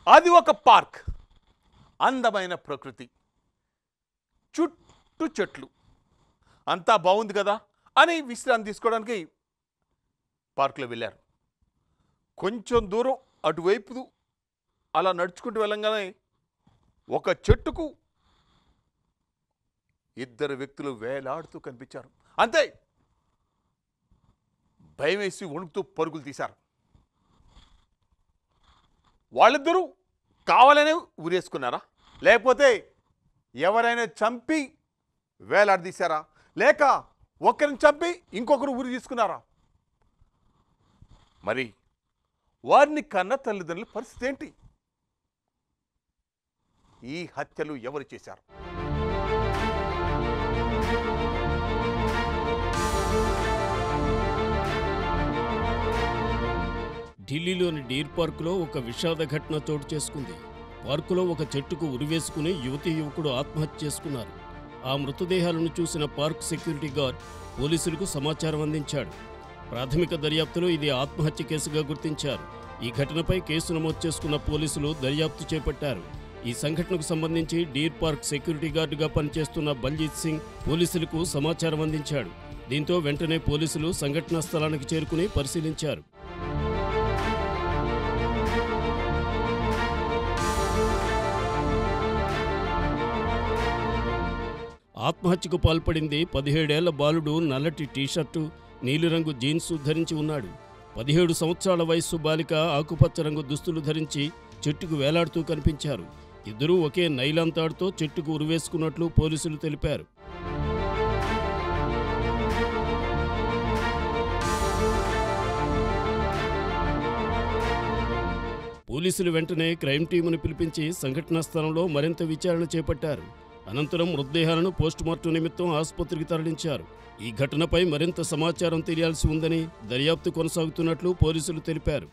అది ఒక పార్క్, అందమైన ప్రకృతి, చుట్టూ చెట్లు, అంతా బాగుంది కదా అని విశ్రాంతి తీసుకోవడానికి పార్కులో వెళ్ళారు. కొంచెం దూరం అటువైపు అలా నడుచుకుంటూ వెళ్ళంగానే ఒక చెట్టుకు ఇద్దరు వ్యక్తులు వేలాడుతూ కనిపించారు. అంతే, భయం వేసి వణుకుతూ పరుగులు తీశారు. వాళ్ళిద్దరూ కావాలనే ఉరేసుకున్నారా, లేకపోతే ఎవరైనా చంపి వేలాడదీశారా, లేక ఒకరిని చంపి ఇంకొకరు ఉరి తీసుకున్నారా? మరి వారిని కన్న తల్లిదండ్రుల పరిస్థితి ఏంటి? ఈ హత్యలు ఎవరు చేశారు? ఢిల్లీలోని డీర్ పార్కులో ఒక విషాద ఘటన చోటు చేసుకుంది. పార్కులో ఒక చెట్టుకు ఉరివేసుకుని యువకుడు ఆత్మహత్య చేసుకున్నారు. ఆ మృతదేహాలను చూసిన పార్క్ సెక్యూరిటీ గార్డ్ పోలీసులకు సమాచారం అందించాడు. ప్రాథమిక దర్యాప్తులో ఇది ఆత్మహత్య కేసుగా గుర్తించారు. ఈ ఘటనపై కేసు నమోదు చేసుకున్న పోలీసులు దర్యాప్తు చేపట్టారు. ఈ సంఘటనకు సంబంధించి డీర్ పార్క్ సెక్యూరిటీ గార్డుగా పనిచేస్తున్న బల్జీత్ సింగ్ పోలీసులకు సమాచారం అందించాడు. దీంతో వెంటనే పోలీసులు సంఘటనా స్థలానికి చేరుకుని పరిశీలించారు. ఆత్మహత్యకు పాల్పడింది 17 ఏళ్ల బాలుడు. నల్లటి టీషర్టు, నీలిరంగు జీన్స్ ధరించి ఉన్నాడు. 17 సంవత్సరాల వయస్సు బాలిక ఆకుపచ్చ రంగు దుస్తులు ధరించి చెట్టుకు వేలాడుతూ కనిపించారు. ఇద్దరూ ఒకే నైలాన్ తాడుతో చెట్టుకు ఉరివేసుకున్నట్లు పోలీసులు తెలిపారు. పోలీసులు వెంటనే క్రైమ్ టీమును పిలిపించి సంఘటనా స్థలంలో మరింత విచారణ చేపట్టారు. అనంతరం మృతదేహాలను పోస్టుమార్టం నిమిత్తం ఆసుపత్రికి తరలించారు. ఈ ఘటనపై మరింత సమాచారం తెలియాల్సి ఉందని దర్యాప్తు కొనసాగుతున్నట్లు పోలీసులు తెలిపారు.